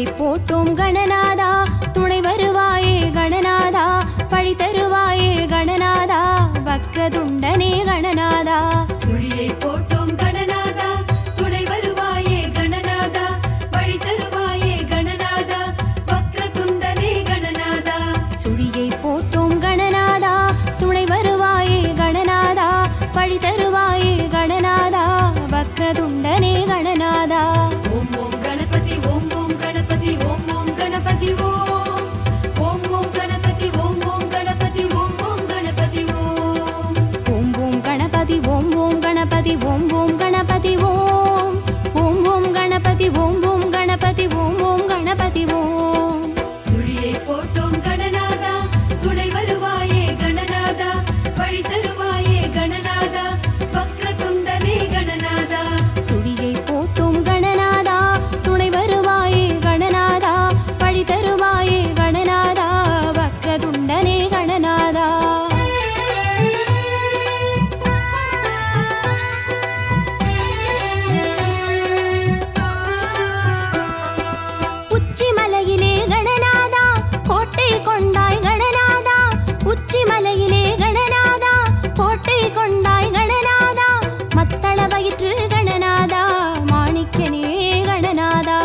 சுழியை போட்டோம் கணநாதா துணை வருவாயே கணநாதா பழி தருவாயே கணநாதா வக்ரதுண்டனே கணநாதா சுழியை போட்டோம் கணநாதா துணை வருவாயே கணநாதா பழி தருவாயே கணநாதா வக்ரதுண்டனே கணநாதா சுழியை போட்டோம் கணநாதா துணை வருவாயே கணநாதா பழி தருவாயே கணநாதா வக்ரதுண்டனே கணநாதா ஓம் ஓம் கணபதி ஓம் ஓம் கணபதி ஓம் ஓம் கணபதி ஓம் ஓம் ஓம் கணபதி ஓம் ஓம் கணபதி ஓம் ஓம் கணபதி ஓம் ஓம் ஓம் கணபதி ஓம் ஓம் கணபதி ஓம் ஓம் கணபதி ஓம் ஓம் ஓம் கணபதி ஓம் ஓம் கணபதி ஓம் ஓம் கணபதி ஓம் சுழியை போட்டோம் கணநாதா துணை வருவாயே கணநாதா பழி தருவாயே கணநாதா வக்ரதுண்டனே கணநாதா சுழியை போட்டோம் கணநாதா துணை வருவாயே கணநாதா பழி தருவாயே கணநாதா வக்ரதுண்டனே கணநாதா உச்சிமலையிலே கணநாதா கோட்டை கொண்டாய் கணநாதா உச்சிமலையிலே கணநாதா கோட்டை கொண்டாய் கணநாதா மத்தள வயிற்று கணநாதா மாணிக்கனே கணநாதா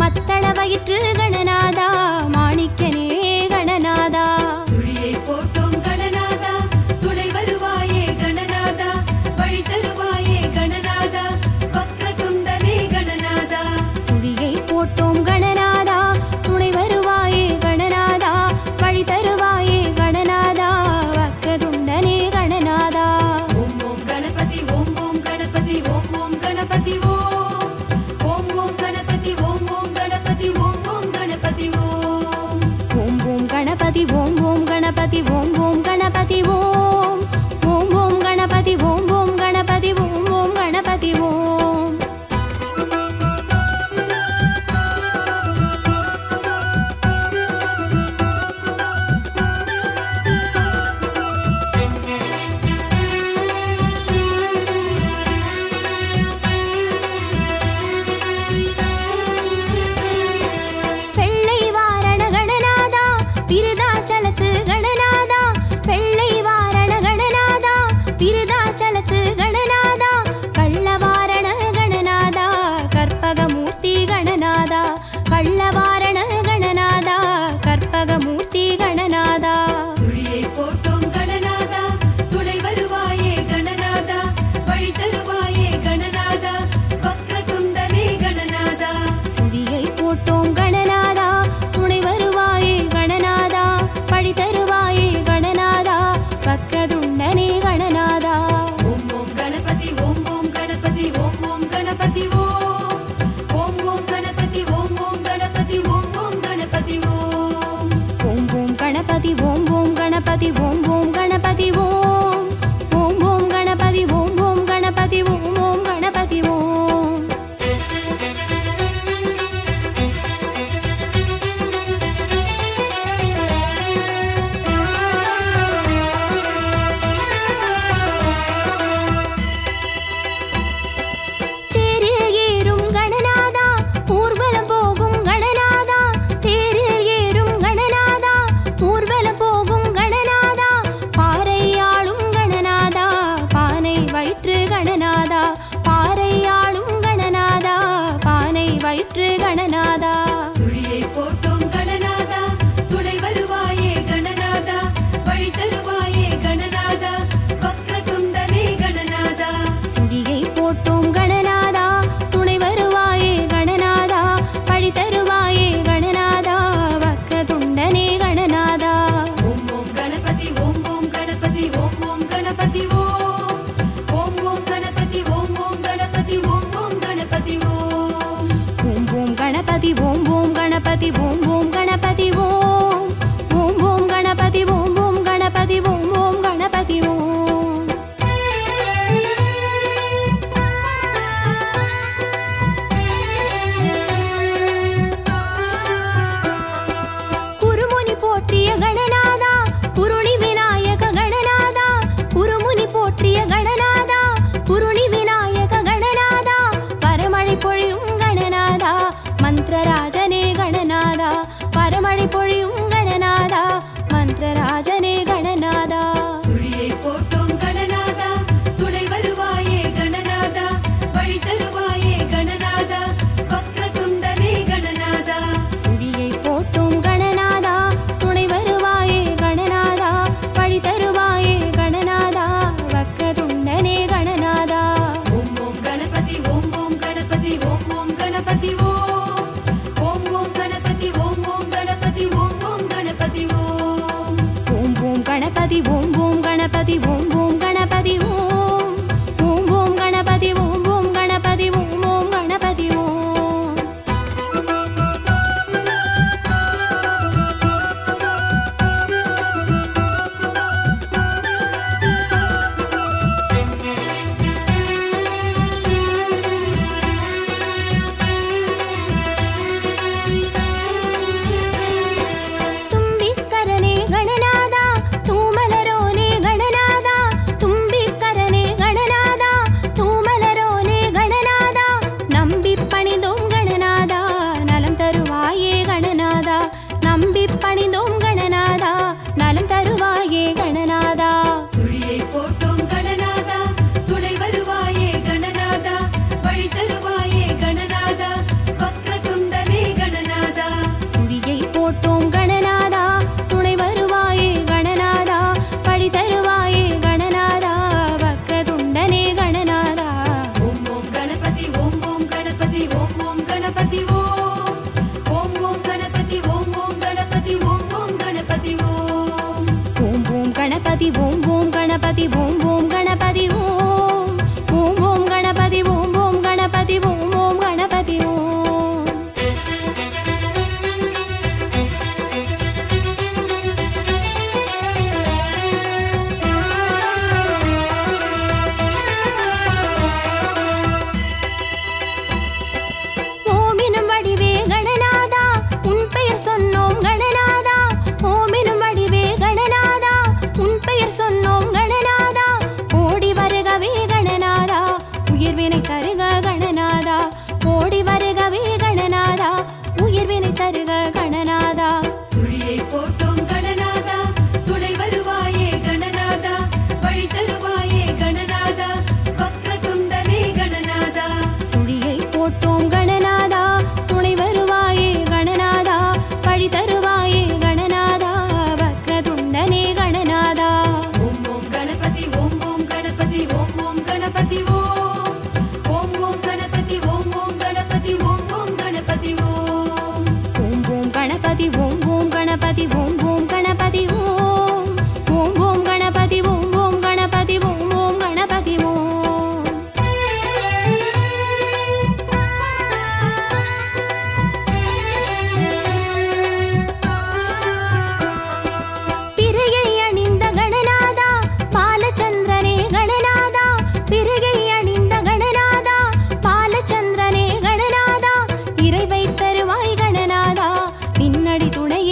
மத்தள வயிற்று கணநாதா மாணிக்கனே கணநாதா சுழியை போட்டோம் கணநாதா துணை வருவாயே கணநாதா பழி தருவாயே கணநாதா வக்ரதுண்டனே கணநாதா சுழியை போட்டோம் கணநாதா துணை வருவாயே கணநாதா வழி தருவாயே கணநாதா வக்ரதுண்டனே கணநாதா ஓம் ஓம் கணபதி ஓம் ஓம் கணபதி ஓம் ஓம் கணபதி ஓம் ஓம் ஓம் கணபதி ஓம் ஓம் கணபதி ஓம் ஓம் கணபதி ஓம் ஓம் ஓம் கணபதி ஓம் ஓம் கணபதி ஓம் ஓம் கணபதி ஓம் ஓம் ஓம் கணபதி ஓம் ஓம் கணபதி ஓம் ஓம் கணபதி ஓம் வெள்ளை வாரண கணநாதா விருதாச்சலத்து கணநாதா வெள்ளை வாரண கணநாதா விருதாச்சலத்து கணநாதா கள்ளவாரண கணநாதா கற்பகமூர்த்தி கணநாதா கள்ளவாரண கணநாதா கற்பகமூர்த்தி கணநாதா சுழியை போட்டோம் கணநாதா துணை வருவாயே கணநாதா பழி தருவாயே கணநாதா வக்ரதுண்டனே கணநாதா சுழியை போட்டோம் கணநாதா துணை வருவாயே கணநாதா பழி தருவாயே கணநாதா வக்ரதுண்டனே கணநாதா ஓம் ஓம் கணபதி ஓம் ஓம் கணபதி ஓம் ஓம் கணபதி ஓம் ஓம் ஓம் கணபதி ஓம் ஓம் கணபதி ஓம் ஓம் கணபதி ஓம் ஓம் ஓம் கணபதி ஓம் ஓம் கணபதி ஓம் ஓம் கணபதி ஓம் ஓம் ஓம் கணபதி ஓம் ஓம் கணபதி ஓம் ஓம் கணபதி ஓம் தேரில் ஏறும் கணநாதா ஊர்வலம் போகும் கணநாதா தேரில் ஏறும் கணநாதா ஊர்வலம் போகும் கணநாதா பாறையாளும் கணநாதா பானை வயிற்று கணநாதா பாறையாளும் கணநாதா பானை வயிற்று கணநாதா சுழியை போட்டோம் கணநாதா துணை வருவாயே கணநாதா பழி தருவாயே கணநாதா வக்ரதுண்டனே கணநாதா சுழியை போட்டோம் கணநாதா துணை வருவாயே கணநாதா பழி தருவாயே கணநாதா வக்ரதுண்டனே கணநாதா ஓம் ஓம் கணபதி ஓம் ஓம் கணபதி ஓம் ஓம் கணபதி ஓம் ஓம் ஓம் கணபதி ஓம் ஓம் கணபதி ஓம் ஓம் கணபதி ஓம் ஓம் ஓம் கணபதி ஓம் ஓம் கணபதி ஓம் ஓம் கணபதி ஓம் ஓம் ஓம் கணபதி ஓம் ஓம் கணபதி ஓம் ஓம் கணபதி ஓம் குருமுனி போற்றிய கணநாதா குருணி விநாயக கணநாதா குருமுனி போற்றிய கணநாதா குருணி விநாயக கணநாதா பரமழை பொழியும் கணநாதா மந்திரராஜனே கணநாதா மழை பொழியும் கணநாதா மந்திரராஜனே கணநாதா சுழியை போட்டோம் கணநாதா துணை வருவாயே கணநாதா வழி தருவாயே கணநாதா வக்ரதுண்டனே கணநாதா சுழியை போட்டோம் கணநாதா துணை வருவாயே கணநாதா வழி தருவாயே கணநாதா வக்ரதுண்டனே கணநாதா ஓம் ஓம் கணபதி ஓம் ஓம் கணபதி ஓம் ஓம் கணபதி ஓம் ஓம் ஓம் கணபதி ஓம் ஓம் கணபதி ஓம் ஓம் கணபதி ஓம் ஓம் ஓம் கணபதி ஓம் ஓம் கணபதி ஓம் ஓம் கணபதி ஓம் ஓம் ஓம் கணபதி ஓம் ஓம் கணபதி ஓம் ஓம் கணபதி ஓம் தும்பிக்கரனே கணநாதா தூமலரோனே கணநாதா தும்பிக்கரனே கணநாதா தூமலரோனே கணநாதா நம்பி பணிந்தோம் கணநாதா நலம் தருவாயே கணநாதா நம்பி பணிந்தோம் கணநாதா நலம் தருவாயே கணநாதா சுழியை போட்டோம் கணநாதா துணை வருவாயே கணநாதா வழி தருவாயே கணநாதா வக்ரதுண்டனே கணநாதா குழியை போட்டோம் கணநாதா துணை வருவாயே கணநாதா பழி தருவாயே கணநாதா வக்ரதுண்டனே கணநாதா ஓம் ஓம் கணபதி ஓம் ஓம் கணபதி ஓம் ஓம் கணபதி ஓம் ஓம் ஓம் கணபதி ஓம் ஓம் கணபதி ஓம் ஓம் கணபதி ஓம் ஓம் ஓம் கணபதி ஓம் ஓம் கணபதி ஓம் ஓம் கணபதி ஓம் ஓம் ஓம் கணபதி ஓம் ஓம் கணபதி ஓம் ஓம் கணபதி ஓம் ஓமினும் வடிவே கணநாதா உன் பெயர் சொன்னோம் கணநாதா ஓமினும் வடிவே கணநாதா உன் பெயர் சொன்னோம் கணநாதா ஓடி வருகவே கணநாதா உயிர்வினை தருக கணநாதா ஓடி வருகவே கணநாதா உயிர்வினை தருக கணநாதா சுழியை போட்டோம் கணநாதா துணை வருவாயே கணநாதா வழி தருவாயே கணநாதா வக்ரதுண்டனே கணநாதா சுழியை போட்டோம் கணநாதா துணை வருவாயே கணநாதா பழி தருவாயே கணநாதா வக்ரதுண்டனே கணநாதா ஓம் ஓம் கணபதி ஓம் ஓம் கணபதி ஓம் ஓம் கணபதி ஓம் ஓம் ஓம் கணபதி ஓம் ஓம் கணபதி ஓம் ஓம் கணபதி ஓம் ஓம் ஓம் கணபதி ஓம் ஓம் கணபதி ஓம் ஓம் கணபதி ஓம் ஓம் ஓம் கணபதி ஓம் ஓம் கணபதி ஓம் ஓம் கணபதி ஓம் பிறையை அணிந்த கணநாதா பாலச்சந்திரனே கணநாதா பிறையை அணிந்த கணநாதா பாலச்சந்திரனே கணநாதா இறைவை தருவாய் கணநாதா பின்னடி துணை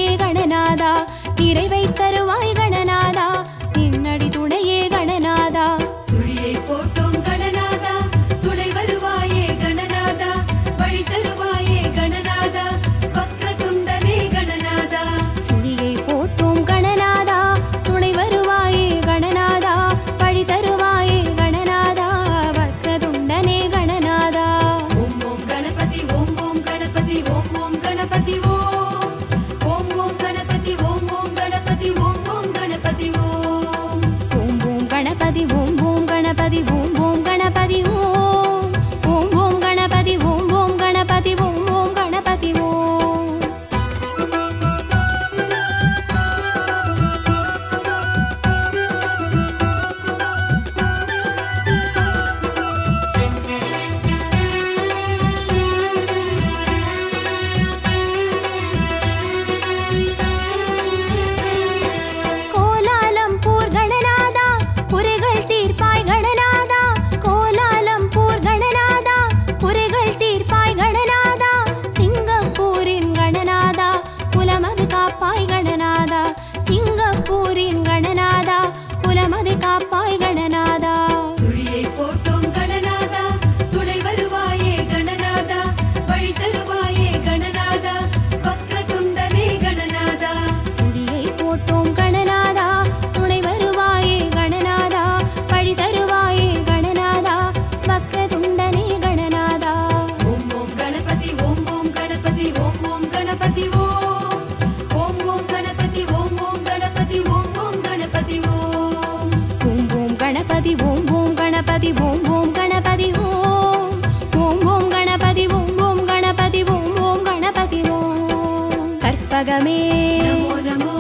கற்பகமே நமோ நமோ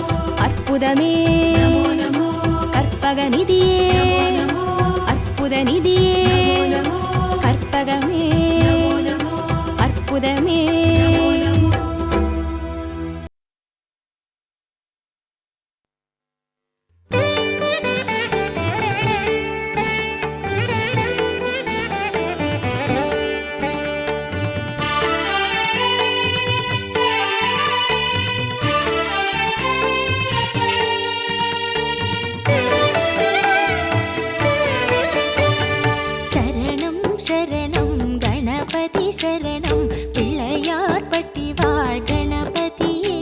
அற்புதமே நமோ நமோ கற்பக நிதியே நமோ அற்புத நிதியே நமோ கற்பகமே நமோ அற்புதமே நமோ சரணம் சரணம் கணபதி சரணம் பிள்ளையார்பட்டி வாழ் கணபதியே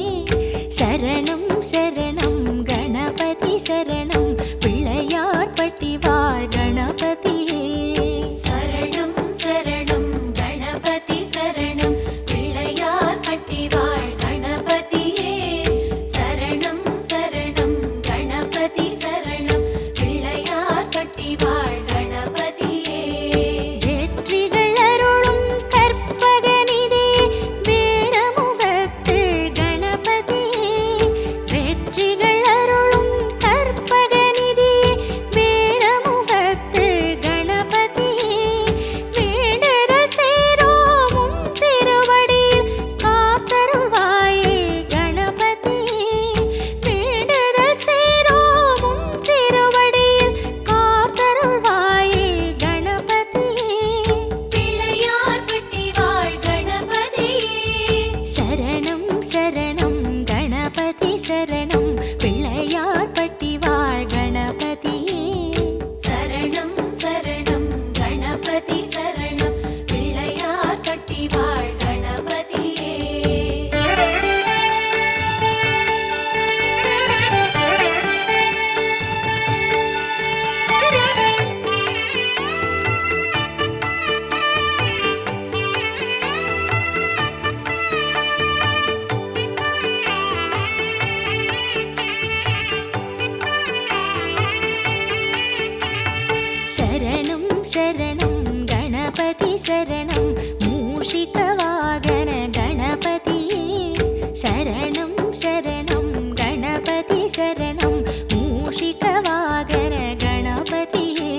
சரணம் சரணம் கணபதி சரணம் பிள்ளையார்பட்டி வாழ் கணபதியே சரணம் சரணம் கணபதி சரணம் பிள்ளையார் பட்டி வாழ் கணபதியே சரணம் சரணம் கணபதி சரணம் பிள்ளையார் பட்டி வாழ் கணபதியே வெற்றிகள் அருளும் கற்பகநிதி வேடமுகத்து கணபதியே வெற்றிகள் அருளும் கற்பகநிதி வேடமுகத்து கணபதியே வேண்டுதல் சேரோம் உன் திருவடியில் காத்தருள்வாயே கணபதியே வேண்டுதல் சேரோம் உன் திருவடியில் காத்தருள்வாயே கணபதியே பிள்ளையார் பட்டி வாழ் கணபதியே சரணம் சரணம் கணபதி சரணம் பிள்ளையார்பட்டி வாழ் கணபதியே சரணம் சரணம் கணபதி சரணம் பிள்ளையார் பட்டி வாழ் கணபதியே சரணம் சரணம் கணபதி சரணம் மூஷிக வாகன கணபதியே சரணம் சரணம் கணபதி சரணம் மூஷிக வாகன கணபதியே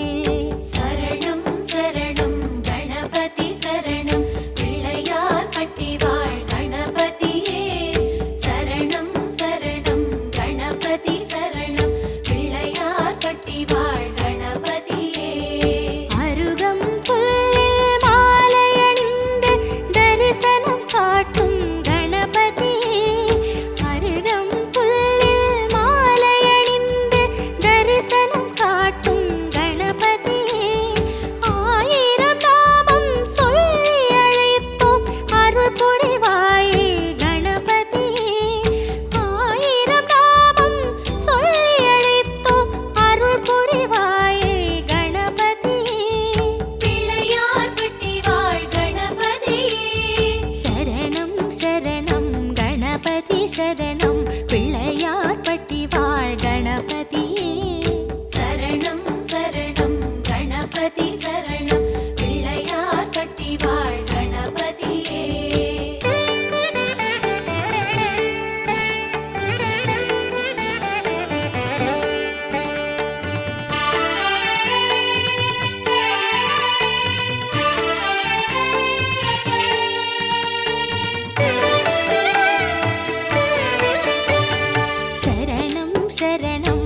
சரணம் சரணம் கணபதி சரணம் பிள்ளையார் பட்டி வாழ் கணபதியே சரணம் சரணம் கணபதி சரணம் பிள்ளையார் பட்டி வாழ் கணபதியே அருகம் புல்லில் மாலையணிந்து தரிசனம் காட்டும் கணபதியே அருகம் புல்லில் மாலையணிந்து தரிசனம் காட்டும் கணபதியே ஆயிரம் நாமம் சொல்லி அழைத்தோம் அருள் புரிவாயே கணபதியே ஆயிரம் நாமம் சொல்லி அழைத்தோம் அருள் புரிவாயே கணபதியே பிள்ளையார் பட்டி வாழ் கணபதியே சரணம் சரணம் கணபதி சரணம் பிள்ளையார்பட்டி வாழ் கணபதியே சரணம் சரணம் கணபதி சரணம் பிள்ளையார் பட்டி வாழ் கணபதியே சரணம் சரணம்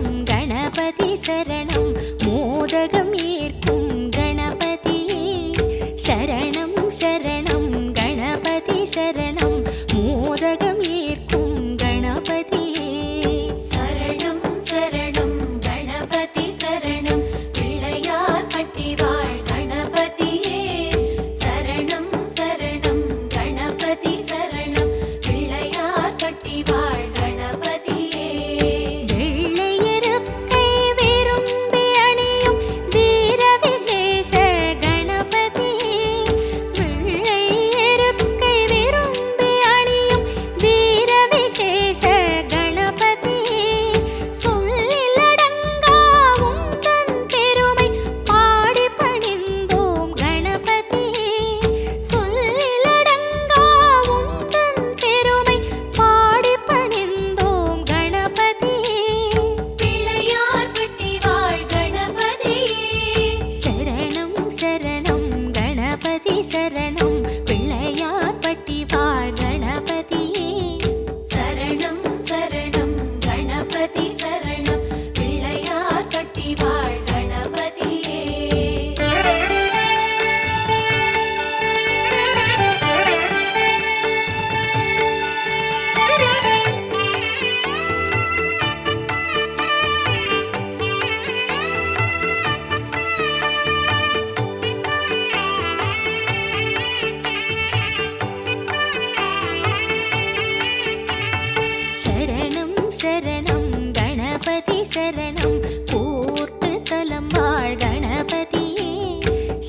சரணம் கணபதி சரணம் கூர்த்து தலம் வாழ் கணபதியே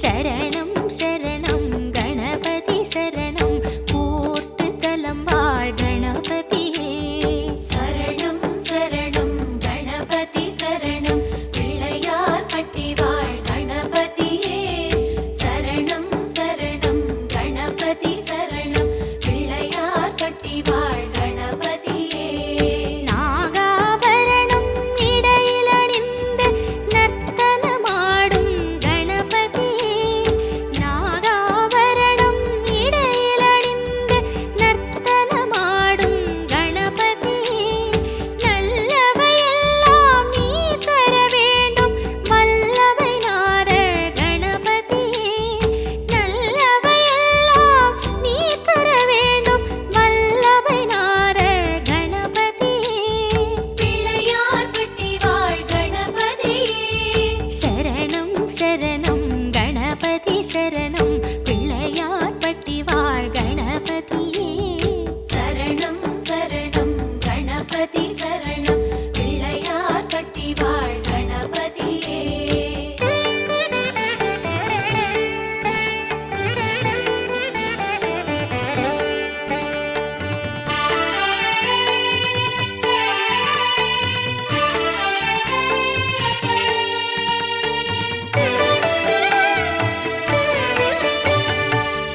சரணம் சரணம் கணபதி சரணம் கூர்த்து தலம் வாழ் கணபதியே சரணம் சரணம் கணபதி சரணம் பிள்ளையார் பட்டி வாழ் கணபதியே சரணம் சரணம் கணபதி சரணம் பிள்ளையார் பட்டி வாழ் கணபதியே நாகாபரணம் இடையில் அணிந்து நர்த்தனமாடும் கணபதியே நாகாபரணம் இடையில் அணிந்து நர்த்தனமாடும் கணபதியே நல்லவையெல்லாம் நீ தர வேண்டும் வல்லவை நாத கணபதியே நல்லவையெல்லாம் நீ தர வேண்டும் வல்லவை நாத கணபதியே பிள்ளையார் பட்டி வாழ் கணபதியே சரணம் சரணம் கணபதி சரணம் பிள்ளையார் பட்டி வாழ் கணபதியே சரணம் சரணம் கணபதி சரணம் பிள்ளையார் பட்டி வாழ் கணபதியே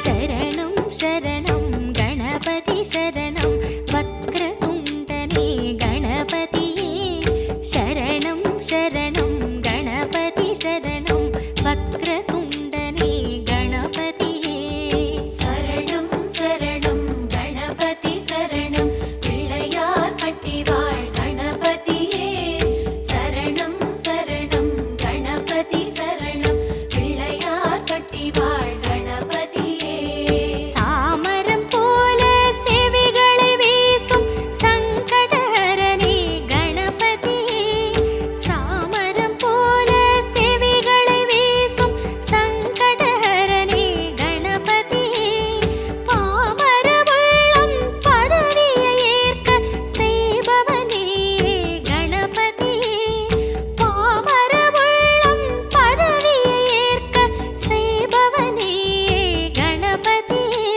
சரணம் சரணம் கணபதி சரணம் வக்ரதுண்டனே கணபதியே சரணம் சரணம் கணபதி சரணம் வக்ரதுண்டனே கணபதியே சரணம் சரணம் கணபதி சரணம் பிள்ளையார் பட்டி வாழ் கணபதியே சரணம் சரணம் கணபதி சரணம் பிள்ளையார் பட்டி வாழ் கணபதியே சாமரம் போல செவிகளை வீசும் சங்கடஹரனே கணபதியே சாமரம் போல செவிகளை வீசும் சங்கடஹரனே கணபதியே பாமர உள்ளம் பதவியை ஏற்க செய்பவனே கணபதியே பாமர உள்ளம் பதவியை ஏற்க செய்பவனே கணபதியே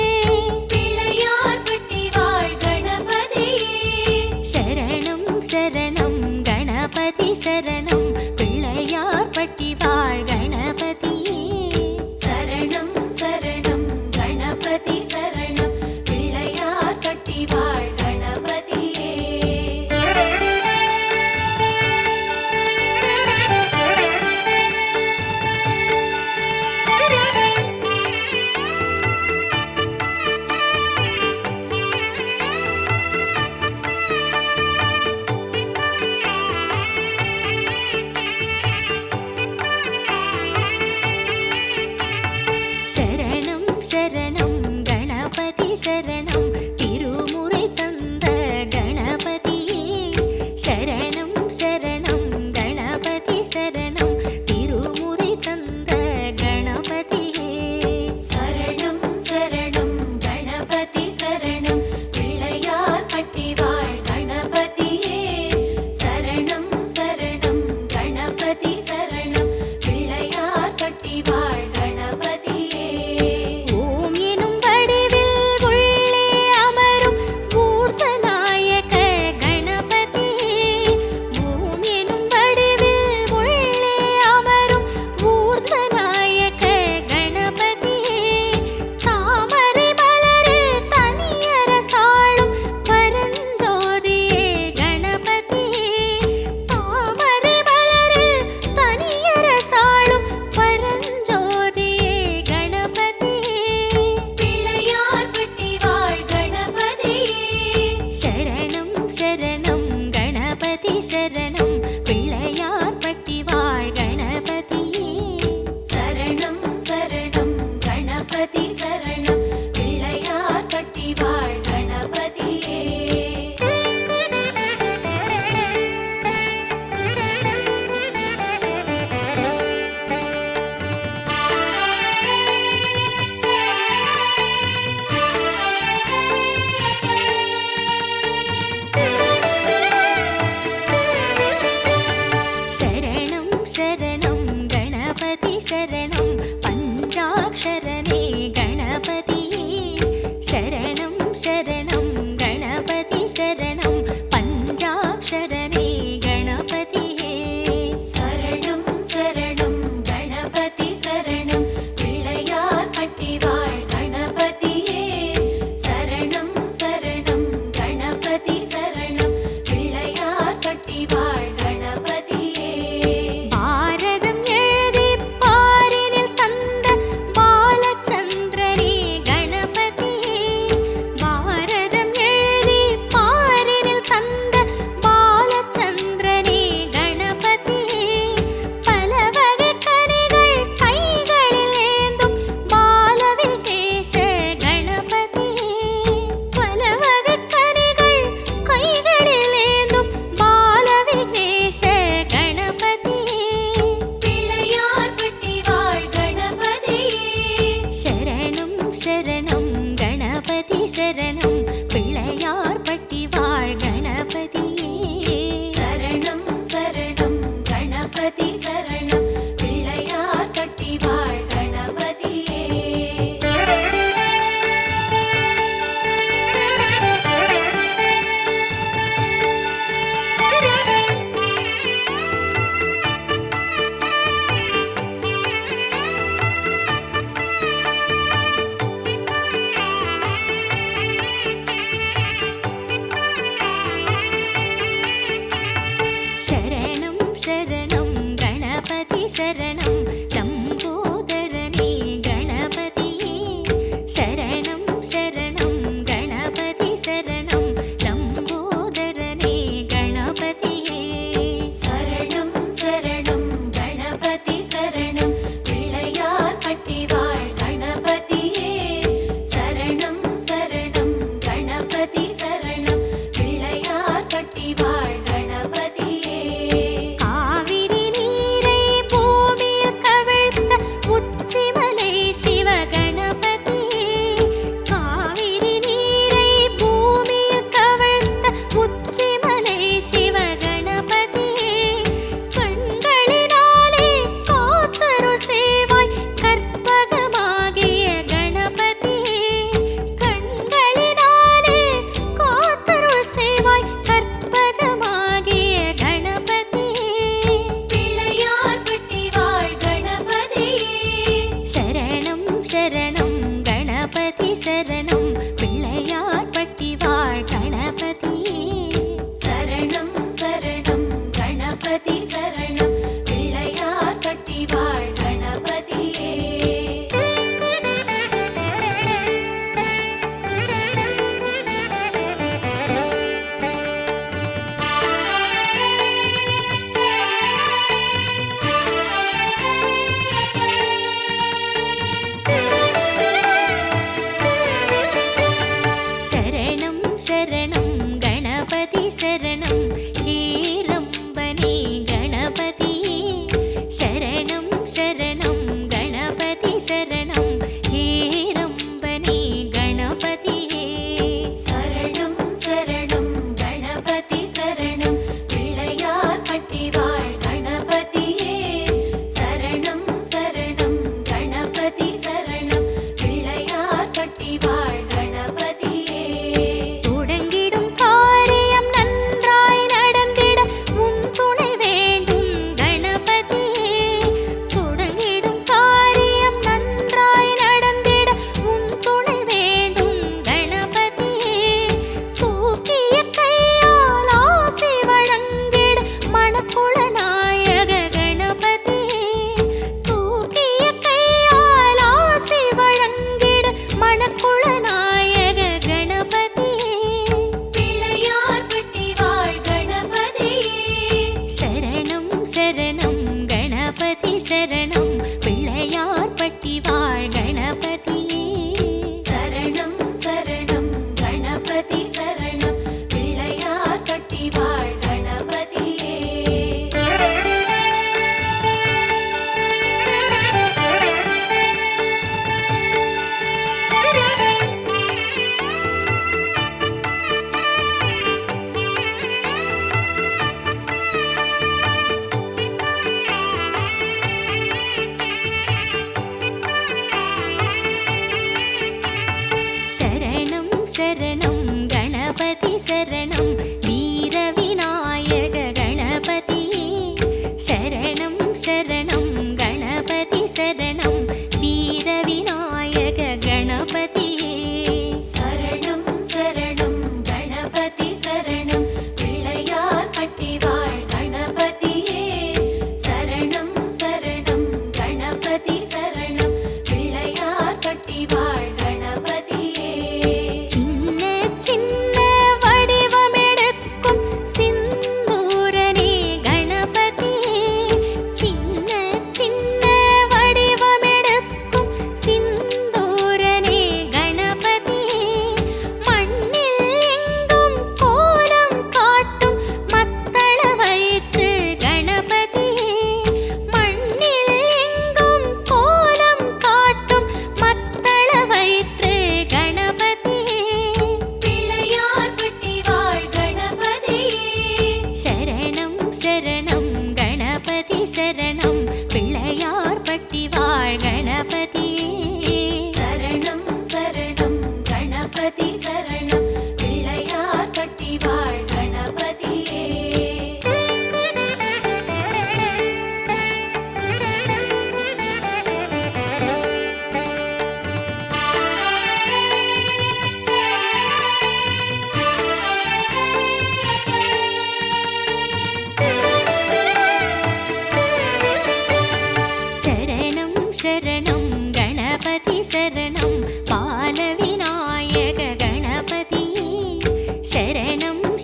பிள்ளையார் பட்டி வாழ் கணபதியே சரணம் சரணம் கணபதி சரணம் பிள்ளையார் பட்டி வாழ் கணபதியே சரணம் சரணம் கணபதி சரணம் பிள்ளையார் பட்டி வாழ் கணபதியே சரணம் சரணம் கணபதி சரணம் திருமுறை தந்த கணபதியே சரணம் சரணம் கணபதி சரணம் திருமுறை தந்த கணபதியே சரணம் சரணம் கணபதி சரணம் பிள்ளையார் பட்டி வாழ் கணபதியே சரணம் சரணம் கணபதி சரணம் பிள்ளையார் பட்டி வாழ் கணபதியே ஓம் எனும் வடிவில் உள்ளே அமரும் பூர்வநாயக கணபதியே ஓம் எனும் வடிவில் உள்ளே அமரும் பூர்வநாயக கணபதியே தாமரை மலரில் தனியரசாளும் பரஞ்சோதியே கணபதியே தாமரை மலரில் தனியரசாளும் பரஞ்சோதியே கணபதியே பிள்ளையார் பட்டி வாழ் கணபதியே சரணம் சரணம் கணபதி சரணம் பிள்ளையார் பட்டி வாழ் கணபதியே சரணம் சரணம் கணபதி சரணம் பிள்ளையார் பட்டி வாழ் கணபதியே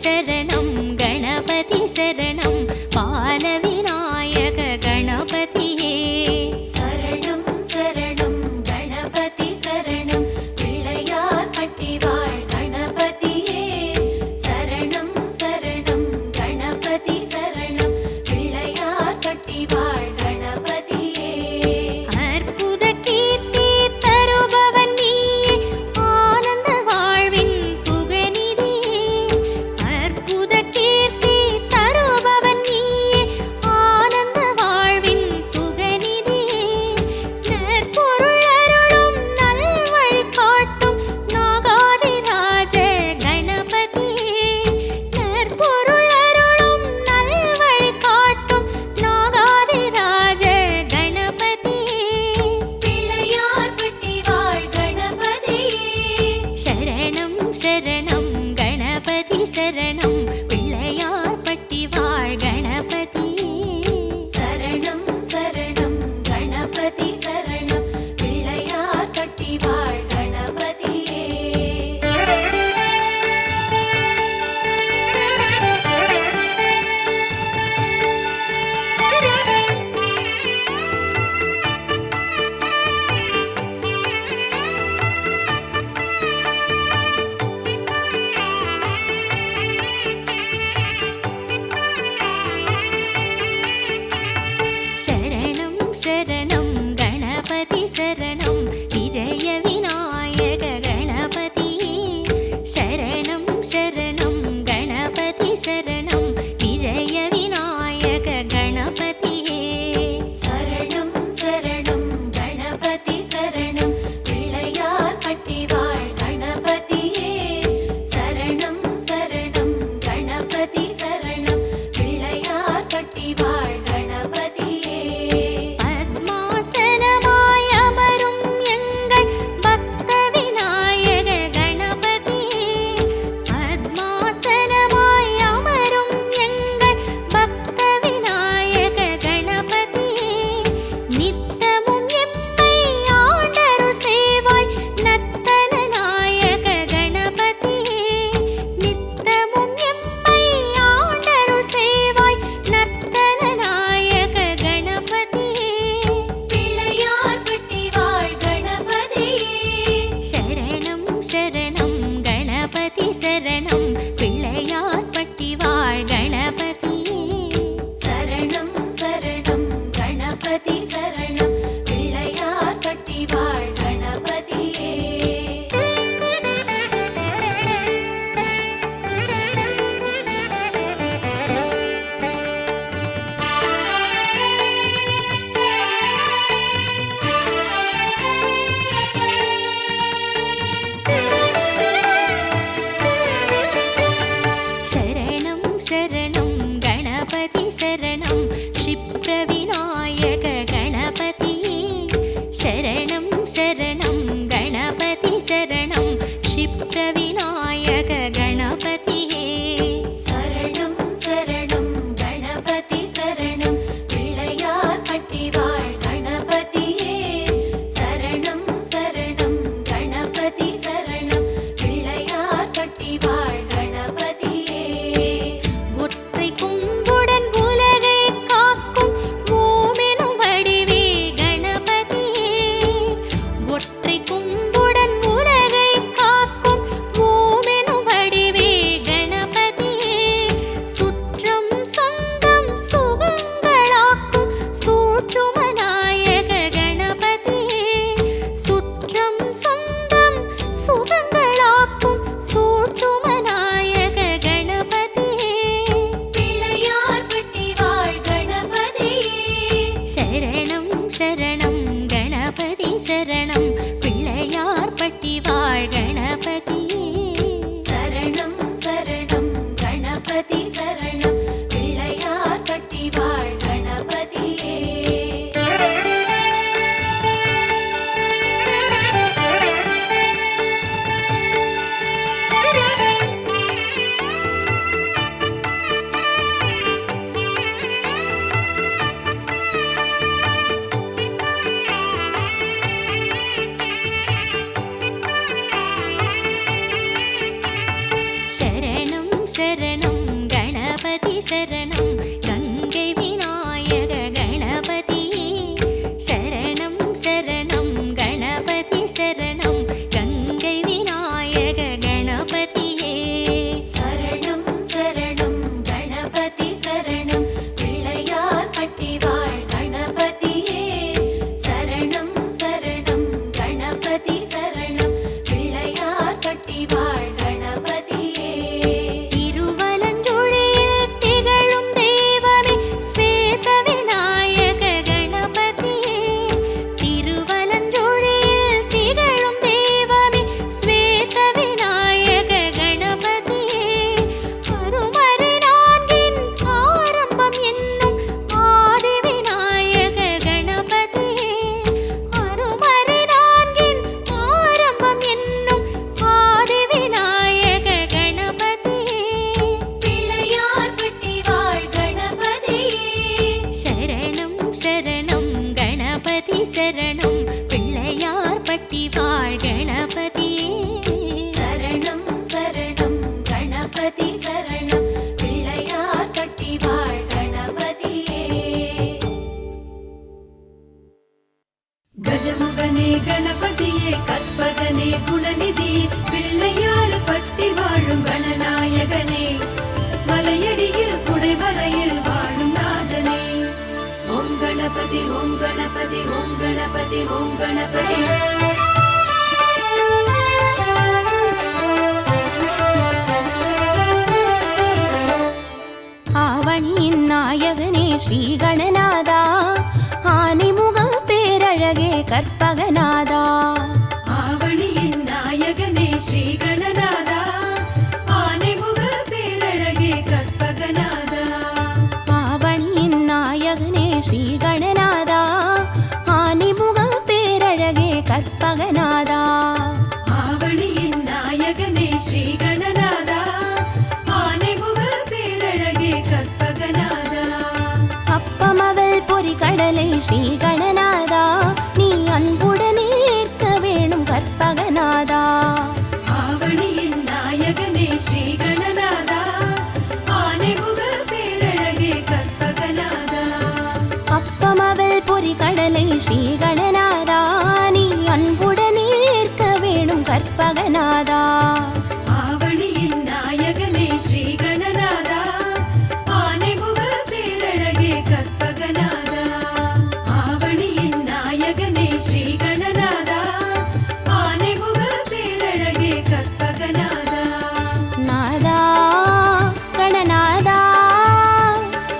சரணம் கணபதி சரணம் பாலவிநாயக கணபதியே சரணம் சரணம் கணபதி சரணம் பிள்ளையார் பட்டி வாழ் கணபதியே சரணம் சரணம் கணபதி சரணம் பிள்ளையார் பட்டி வாழ் கணபதியே அற்புத கீர்த்தி தருபவன் நீயே ஆனந்த வாழ்வின் சுகநிதியே அற்புத கீர்த்தி தருபவன் நீயே ஆனந்த வாழ்வின் சுகநிதியே நற்பொருள் அருளும் நல்வழி காட்டும் நாகாதிராஜ கணபதியே நற்பொருள் அருளும் நல்வழி காட்டும் நாகாதிராஜ கணபதியே பிள்ளையார் பட்டி வாழ் கணபதியே சரணம் சரணம் கணபதி சரணம் பிள்ளையார் பட்டி வாழ் கணபதியே சரணம் சரணம் கணபதி சரணம் பிள்ளையார் பட்டி வாழ் கணபதியே சரணம் சரணம் கணபதி சரணம் விஜய விநாயக கணபதியே சரணம் சரணம் கணபதி சரணம் விஜய விநாயக கணபதியே சரணம் சரணம் கணபதி சரணம் பிள்ளையார் பட்டி வாழ் கணபதியே சரணம் சரணம் கணபதி சரணம் பிள்ளையார் பட்டி வாழ் கணபதியே பத்மாசனமாய் அமரும் எங்கள் பக்த விநாயக கணபதியே பத்மாசனமாய் அமரும் எங்கள் பக்த விநாயக கணபதியே நித்தமும் எம்மை ஆண்டருள் செய்வாய் நர்த்தன நாயக கணபதியே நித்தமும் எம்மை ஆண்டருள் செய்வாய் நர்த்தன நாயக கணபதியே பிள்ளையார் பட்டி வாழ் கணபதியே சரணம் சரணம் கணபதி சரணம் பிள்ளையார் பட்டி வாழ் கணபதியே சரணம் சரணம் கணபதி சரணம் பிள்ளையார் பட்டி வாழ் கணபதியே சரணம் சரணம் கணபதி சரணம் க்ஷிப்ர விநாயக கணபதியே சரணம் சரணம் கணபதி சரணம் க்ஷிப்ர விநாயக கணபதியே சரணம் சரணம் கணபதி சரணம் பிள்ளையார் பட்டி வாழ் கணபதியே சரணம் சரணம் கணபதி சரணம் பிள்ளையார் பட்டி வாழ் கணபதியே சரணம் கணபதி சரணம் கங்கை விநாயக கணபதியே சரணம் சரணம் கணபதி சரணம் கங்கை விநாயக கணபதியே சரணம் சரணம் கணபதி சரணம் பிள்ளையார் பட்டி வாழ் கணபதியே சரணம் சரணம் கணபதி சரணம் பிள்ளையார் பட்டி வாழ் கணபதியே திருவலஞ்சுழியில் திகழும் தெய்வமே ஸ்வேத விநாயக கணபதியே திருவலஞ்சுழியில் திகழும் தெய்வமே ஸ்வேத விநாயக கணபதியே அருமறை நான்கின் ஆரம்பம் என்னும் ஆதி விநாயக கணபதியே அருமறை நான்கின் ஆரம்பம் என்னும் ஆதி விநாயக கணபதியே பிள்ளையார் பட்டி வாழ் கணபதியே சரணம் சரணம் கணபதி சரணம் பிள்ளையார் பட்டி வாழ் கணபதியே சரணம் சரணம் கணபதி சரணம் பிள்ளையார் பட்டி வாழ் கணபதியே கஜமுகனே கணபதியே கற்பகனே குணநிதி பிள்ளையார் பட்டி வாழும் கணநாயகனே மலையடியில் குடைவரையில் வாழும் நாதனே ஓம் கணபதி ஓம் கணபதி ஓம் கணபதி ஓம் கணபதி ஆவணியின் நாயகனே ஸ்ரீ கணநாதா ஆனிமுக பேரழகே கற்பகநாதா ஆவணியின் நாயகனே ஸ்ரீ கணநாதா ஆனைமுக பேரழகே கற்பகநாதா ஆவணியின் நாயகனே ஸ்ரீ கணநாதா ஆனிமுக பேரழகே கற்பகநாதா ஆவணியின் நாயகனே ஸ்ரீ கணநாதா ஆனைமுக பேரழகே கற்பகநாதா அப்பமவள் பொறி கடலை ஸ்ரீ கணநாதா நீ அன்புடனே ஏற்க வேணும் கற்பகநாதா ஆவணியின் நாயகனே ஸ்ரீ கணநாதா ஆனைமுக பேரழகே கற்பகநாதா அப்பமவள் பொறி கடலை ஸ்ரீ கணநாதா நீ அன்புடனே ஏற்க வேணும் கற்பகநாதா ஆவணியின் நாயகனே ஸ்ரீ கணநாதா ஆனைமுக பேரழகே கற்பகநாதா ஆவணியின் நாயகனே ஸ்ரீ கணநாதா ஆனைமுக பேரழகே கற்பகநாதா நாதா கணநாதா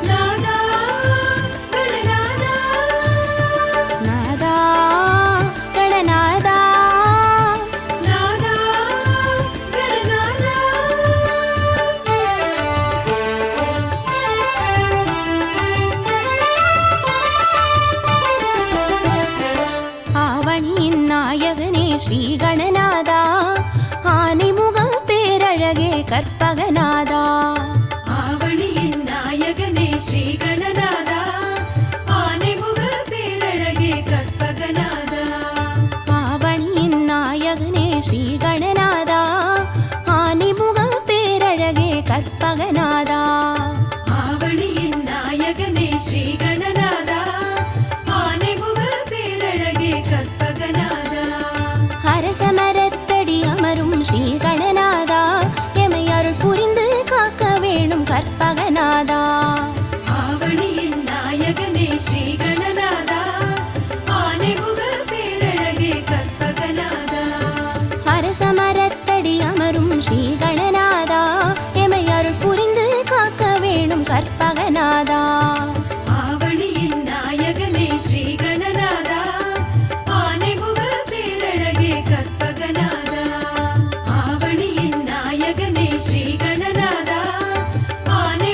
நாதா கணநாதா நாதா கணநாதா நாதா கணநாதா ஆவணியின் நாயகனே ஸ்ரீ கணநாதா ஆனிமுக பேரழகே கற்பகநாதா ஆவணியின் நாயகனே ஸ்ரீ கணநாதா ஆனைமுக பேரழகே கற்பகநாதா ஆவணியின் நாயகனே ஸ்ரீ கணநாதா ஆனிமுக பேரழகே கற்பகநாதா ஆவணியின் நாயகனே ஸ்ரீ கணநாதா ஆனைமுக பேரழகே கற்பகநாதா அரசமரத்தடி அமரும் ஸ்ரீ கணநாதா எமை அருள் புரிந்து காக்க வேணும் கற்பகநாதா ஆவணியின் நாயகனே ஸ்ரீ கணநாதா ஆனைமுக பேரழகே கற்பகநாதா அரசமரத்தடி அமரும் ஸ்ரீ கணநாதா எமை அருள் புரிந்து காக்க வேணும் கற்பகநாதா ஆவணியின் நாயகனே ஸ்ரீ கணநாதா ஆனைமுக பேரழகே கற்பகநாதா ஆவணியின் நாயகனே ஸ்ரீ கணநாதா ஆனை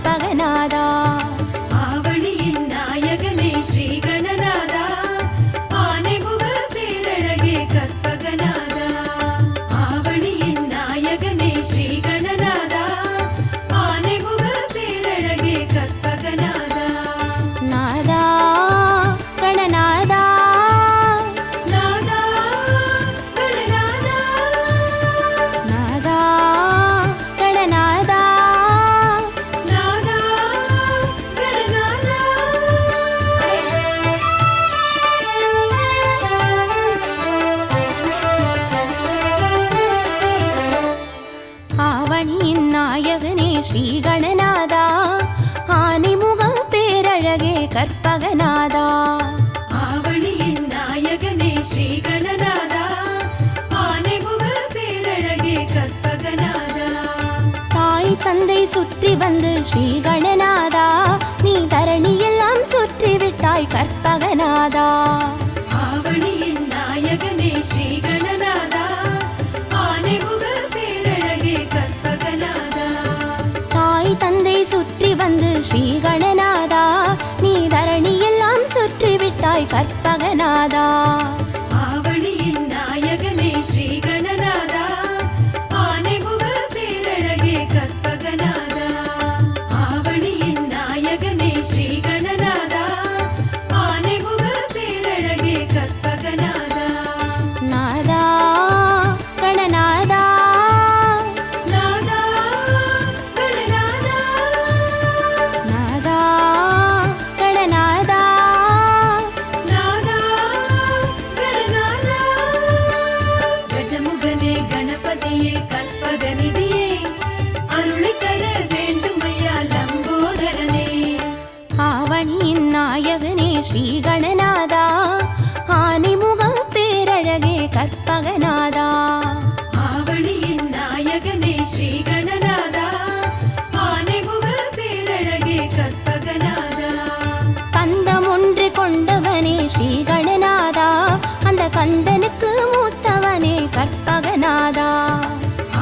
கற்பகநாதா. ஆவணியின் நாயகனே ஸ்ரீ கணநாதா, ஆனைமுக பேரழகே கற்பகநாதா. ஆவணியின் நாயகனே ஸ்ரீ கணநாதா, ஆனைமுக பேரழகே கற்பகநாதா. நாதா கணநாதா, நாதா கணநாதா, நாதா கணநாதா, நாதா கணநாதா. ஆவணியின் நாயகனே ஸ்ரீ கணநாதா, ஆனைமுக பேரழகே கற்பகநாதா. ஆவணியின் நாயகனே ஸ்ரீ கணநாதா, ஆனைமுக பேரழகே கற்பகநாதா. தாய் தந்தை சுற்றி வந்து ஸ்ரீ கணநாதா, நீ தரணியெல்லாம் சுற்றி விட்டாய் கற்பகநாதா. ஆவணியின் நாயகனே ஸ்ரீ கணநாதா, ஆனைமுக பேரழகே கற்பகநாதா. தாய் தந்தை சுற்றி வந்து ஸ்ரீ கணநாதா, நீ தரணியெல்லாம் சுற்றி விட்டாய் கற்பகநாதா. ஆவணியின் நாயகனே ஸ்ரீ கணநாதா, ஆனைமுக பேரழகே கற்பகநாதா. ஆவணியின் நாயகனே ஸ்ரீ கணநாதா, ஆனைமுக பேரழகே கற்பகநாதா. நாதா கணநாதா, நாதா கணநாதா, நாதா கணநாதா, நாதா கணநாதா. கஜமுகனே கணபதியே கற்பகநிதியே, அருளை தர வேண்டுமையா லம்போதரனே. ஆவணியின் நாயகனே ஸ்ரீ கணநாதா, ஆனைமுக பேரழகே கற்பகநாதா. ஆவணியின் நாயகனே ஸ்ரீ கணநாதா, ஆனைமுக பேரழகே கற்பகநாதா. கந்தம் ஒன்று கொண்டவனே ஸ்ரீ கணநாதா, அந்த கந்தனுக்கு மூத்தவனே கற்பகநாதா.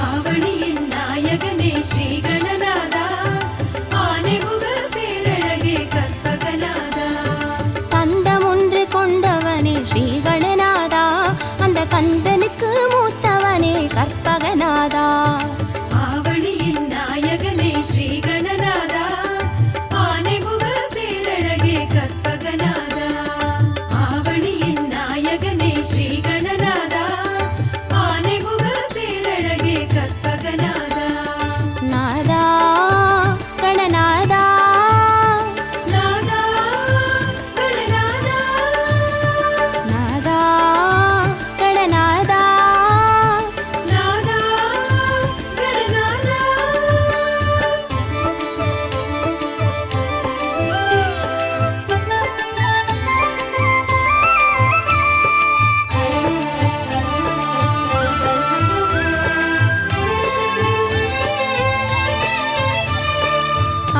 ஆவணியின் நாயகனே ஸ்ரீ கணநாதா, ஆனைமுக பேரழகே கற்பகநாதா. கந்தம் ஒன்று கொண்டவனே ஸ்ரீ கணநாதா, அந்த கந்தனுக்கு மூத்தவனே கற்பகநாதா. ஆவணியின் நாயகனே ஸ்ரீ கணநாதா, ஆனைமுக பேரழகே கற்பகநாதா. ஆவணியின் நாயகனே ஸ்ரீ கணநாதா, ஆனைமுக பேரழகே கற்பகநாதா. நாதா கணநாதா, நாதா கணநாதா, நாதா கணநாதா, நாதா கணநாதா.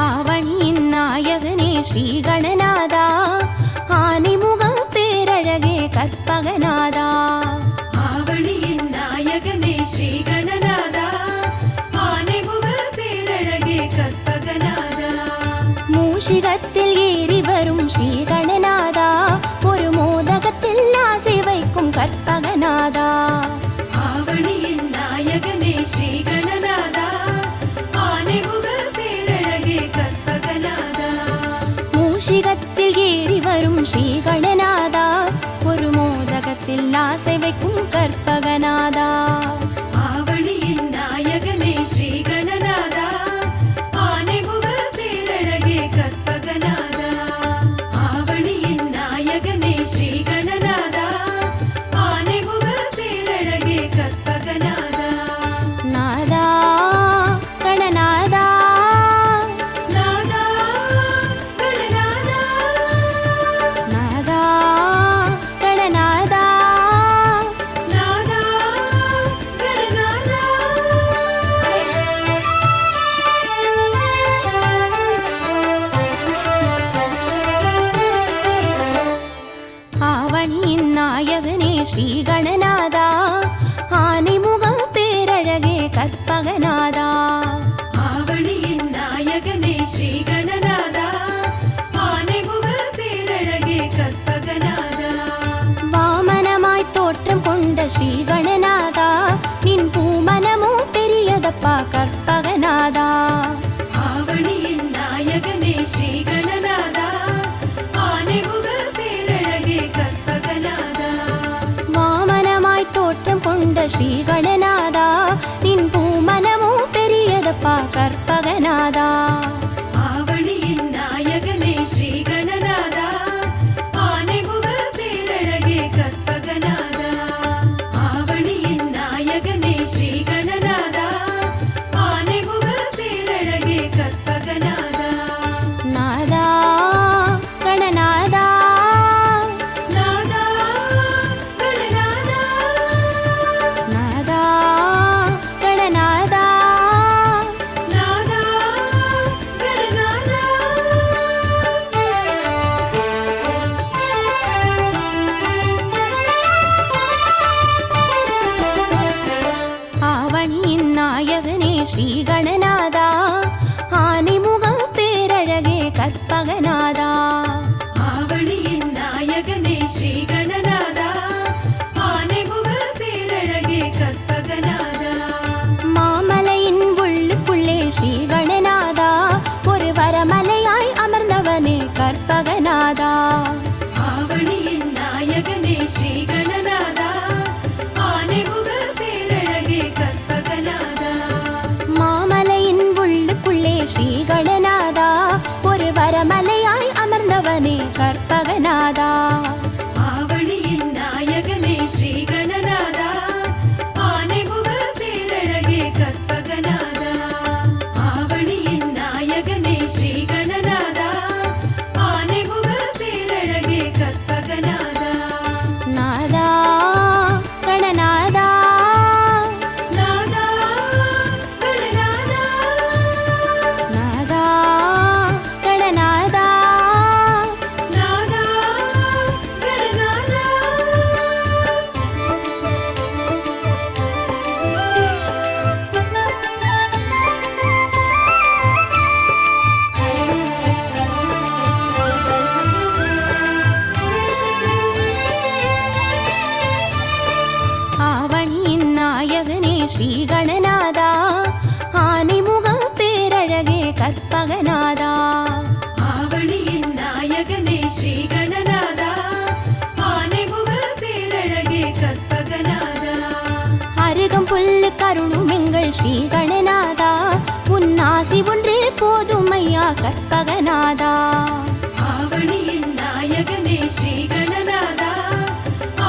ஆவணியின் நாயகனே ஸ்ரீ கணநாதா, ஆனைமுக பேரழகே கற்பகநாதா. ஆவணியின் நாயகனே ஸ்ரீ கணநாதா, ஆனைமுக பேரழகே கற்பகநாதா. மூஷிகத்தில் ஏறி வரும் ஸ்ரீ கணநாதா, ஒரு மோதகத்தில் ஆசை வைக்கும் கற்பகநாதா. ஆவணியின் நாயகனே ஸ்ரீ கணநாதா, ஆனைமுக பேரழகே கற்பகநாதா. மூஷிகத்தில் ஏறி வரும் ஸ்ரீ கணநாதா, ஒரு மோதகத்தில் ஆசை வைக்கும் கற்பகநாதா. ஆவணியின் நாயகனே ஸ்ரீ கணநாதா, ஆனைமுக பேரழகே கற்பகநாதா. ஸ்ரீகணநாதா ஆனைமுக பேரழகே கற்பகநாதா வாமனமாய் தோற்றம் கொண்ட ஸ்ரீகணநாதா நின் பூமனமோ பெரியதப்பா கற்பகநாதா ஆவணியின் நாயகனே ஸ்ரீகணநாதா ஆனைமுக பேரழகே கற்பகநாதா வாமனமாய் தோற்றம் கொண்ட ஸ்ரீகணநாதா நின் பூமனமோ பெரியதப்பா கற்பகநாதா ஆவணியின் நாயகனே ஸ்ரீகணநாதா ஆனைமுக பேரழகே கற்பகநாதா ஆவணியின் நாயகனே ஸ்ரீகணநாதா ஆனைமுக பேரழகே கற்பகநாதா நாதா கணநாதா நாதா கணநாதா நாதா கணநாதா நாதா கணநாதா ஆவணியின் நாயகனே ஸ்ரீகணநாதா ஆனைமுக பேரழகே கற்பகநாதா ஆவணியின் நாயகனே ஸ்ரீகணநாதா ஆனைமுக பேரழகே கற்பகநாதா மாமலையின் உள்ளுக்குள்ளே ஸ்ரீகணநாதா ஒரு வரமலையாய் அமர்ந்தவனே கற்பகநாதா ஆவணியின் நாயகனே ஸ்ரீகணநாதா ஆனைமுக பேரழகே கற்பகநாதா மாமலையின் உள்ளுக்குள்ளே ஸ்ரீகணநாதா ஒரு வரமலையாய் அமர்ந்தவனே கற்பகநாதா ஆவணியின் நாயகனே ஸ்ரீகணநாதா ஆனைமுக பேரழகே கற்பகநாதா ஆவணியின் நாயகனே ஸ்ரீகணநாதா ஆனைமுக பேரழகே கற்பகநாதா நாதா கணநாதா நாதா கணநாதா நாதா கணநாதா நாதா கணநாதா ஆவணியின் நாயகனே ஸ்ரீகணநாதா ஆனைமுக பேரழகே கற்பகநாதா ஆவணியின் நாயகனே ஸ்ரீகணநாதா ஆனைமுக பேரழகே கற்பகநாதா அருகம் புல்லு கருணும் எங்கள் ஸ்ரீகணநாதா உன் ஆசி ஒன்றே போதும் ஐயா கற்பகநாதா ஆவணியின் நாயகனே ஸ்ரீகணநாதா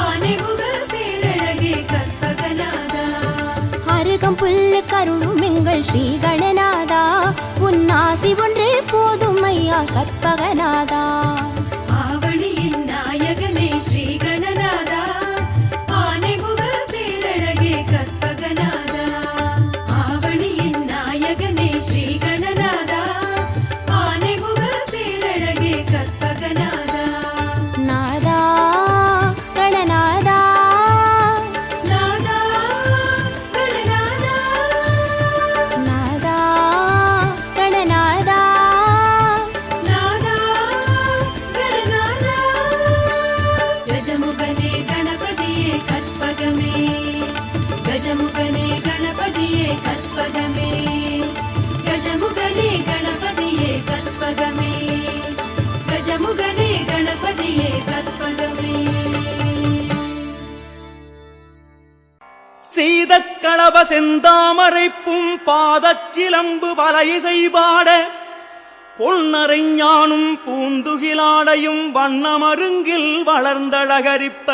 ஆனைமுக பேரழகே கற்பகநாதா அருகம் புல்லு கருணும் எங்கள் ஸ்ரீகணநாதா உன் ஆசி ஒன்றே போதும் ஐயா கற்பகநாதா ஆவணியின் நாயகனே ஸ்ரீகணநாதா ஆனைமுக பேரழகே கற்பகநாதா ஆவணியின் நாயகனே ஸ்ரீகணநாதா ஆனைமுக பேரழகே கற்பகநாதா நாதா கணநாதா நாதா கணநாதா நாதா கணநாதா நாதா கணநாதா கஜமுகனே கணபதியே கற்பகமே கஜமுகனே கணபதியே கற்பகமே கஜமுகனே கணபதியே கற்பகமே கஜமுகனே கணபதியே கற்பகமே சீதக்களவ செந்தாமரைப்பும் பாதச்சிலம்பு வலை செய்பாட பொன்னரைஞானும் பூந்துகிலாடையும் வண்ணமருங்கில் வளர்ந்தழகரிப்ப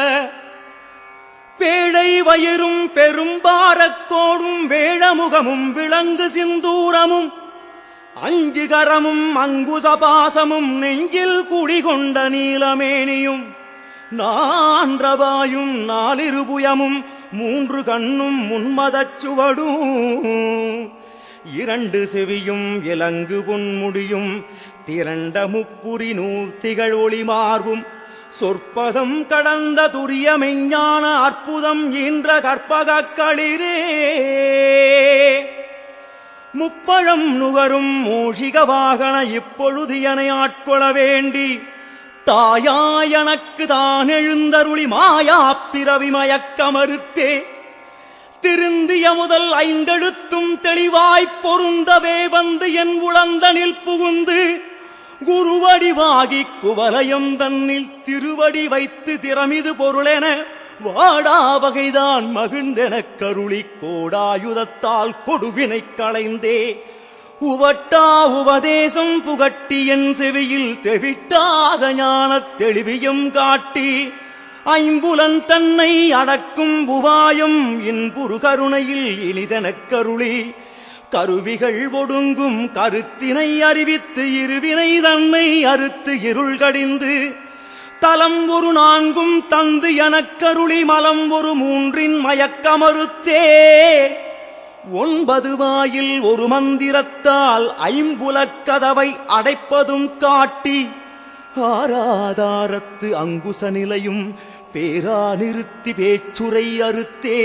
பேழை வயிறும் பெரும்பாரக்கோடும் வேழமுகமும் விளங்கு சிந்தூரமும் அஞ்சுகரமும் அங்குசபாசமும் நெஞ்சில் குடிகொண்ட நீலமேனியும் நான்றவாயும் நாலிருபுயமும் மூன்று கண்ணும் முன்மதச் சுவடும் இரண்டு செவியும் இலங்கு பொன்முடியும் திரண்ட முப்புரி நூல் திகழ் ஒளி மார்பும் சொற்பதம் கடந்த துரிய மெஞ்ஞான அற்புதம் ஈன்ற கற்பகக்களிரே முப்பழம் நுகரும் மூஷிக வாகன இப்பொழுது என ஆட்கொள்ள வேண்டி தாயாயனக்கு தான் எழுந்தருளி மாயா பிறவி மயக்கமறுத்தே திருந்திய முதல் ஐந்தெழுத்தும் தெளிவாய்ப் பொருந்தவே வந்து என் உளந்தனில் புகுந்து குருவடிவாகி குவலயம் தன்னில் திருவடி வைத்து திறமிது பொருளென வாடா வகைதான் மகிழ்ந்தெனக் கருளி கோடாயுதத்தால் கொடுவினை களைந்தே உவட்டா உபதேசம் புகட்டி என் செவியில் தெவிட்டாத ஞானத் தெளிவியும் காட்டி ஐம்புலன் தன்னை அடக்கும் உபாயம் இன்புறு கருணையில் இனிதெனக் கருளி கருவிகள் ஒடுங்கும் கருத்தினை அறிவித்து இருவினை தன்னை அறுத்து இருள் கடிந்து தலம் ஒரு நான்கும் தந்து எனக்கருளி மலம் ஒரு மூன்றின் மயக்கமறுத்தே 9 வாயில் ஒரு மந்திரத்தால் ஐம்புலக்கதவை அடைப்பதும் காட்டி ஆராதாரத்து அங்குச நிலையும் பேரா நிறுத்தி பேச்சுரை அறுத்தே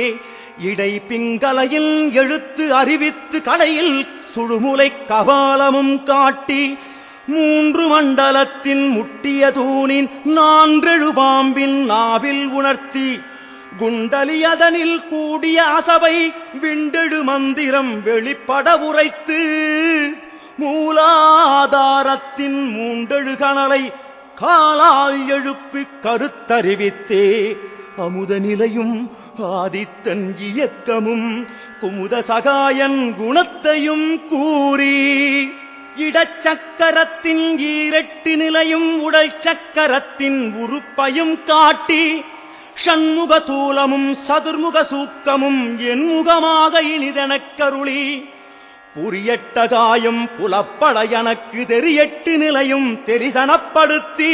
இடை பிங்கலையின் எழுத்து அறிவித்து கடையில் சுழுமுலை கபாலமும் காட்டி 3 மண்டலத்தின் முட்டிய தூணின் 4 பாம்பின் நாவில் உணர்த்தி குண்டலியதனில் கூடிய அசபை விண்டெழு மந்திரம் வெளிப்பட உரைத்து மூலாதாரத்தின் 3 கணலை காலால் எழுப்பி கருத்தறிவித்தே அமுத நிலையும் ஆதித்தன் இயக்கமும் குமுத சகாயன் குணத்தையும் கூறி இடச்சக்கரத்தின் 8 நிலையும் உடல் சக்கரத்தின் உறுப்பையும் காட்டி ஷண்முக தூலமும் சதுர்முக சூக்கமும் என் முகமாக இனிதெனக் கருளி புரியட்ட காயம் புலப்பட எனக்கு தெரியட்டு நிலையும் தெரிசனப்படுத்தி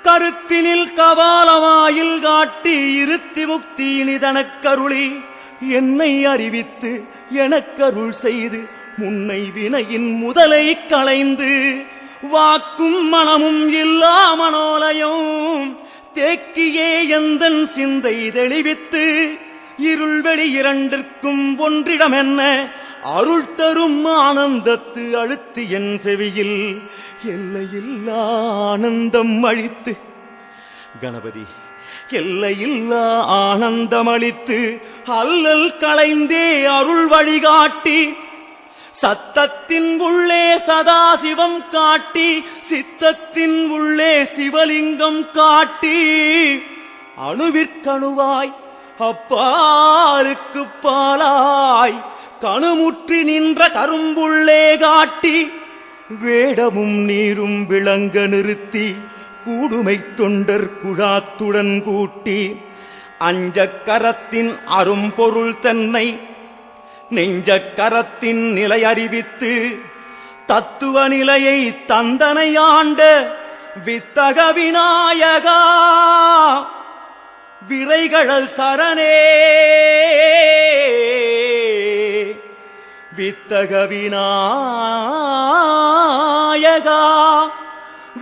கருத்தினில் கபாலவாயில் காட்டி இருத்தி முக்தி இனிதெனக் கருளி என்னை அறிவித்து எனக்கருள் செய்து முன்னை வினையின் முதலை களைந்து வாக்கும் மனமும் இல்லா மனோலயம் தேக்கியே எந்தன் சிந்தை தெளிவித்து இருள்வெளி இரண்டிற்கும் ஒன்றிடம் என்ன அருள் தரும் ஆனந்தத்து அழுத்து என் செவியில் எல்லையில்லா ஆனந்தம் அளித்து கணபதி எல்லையில்லா ஆனந்தம் அளித்து அல்லல் களைந்தே அருள் வழிகாட்டி சத்தத்தின் உள்ளே சதாசிவம் காட்டி சித்தத்தின் உள்ளே சிவலிங்கம் காட்டி அணுவிற்கணுவாய் அப்பாருக்கு பாலாய் கணுமுற்றி நின்ற கரும்புள்ளே காட்டி வேடமும் நீரும் விளங்க நிறுத்தி கூடுமை தொண்டர் குழாத்துடன் கூட்டி அஞ்சக்கரத்தின் அரும்பொருள் தன்னை நெஞ்சக்கரத்தின் நிலை அறிவித்து தத்துவ நிலையை தந்தனை ஆண்ட வித்தக விநாயகா விரைகழல் சரணே வித்தக விநாயகா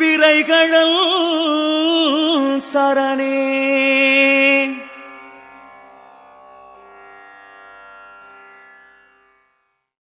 விரைகழல் சரணே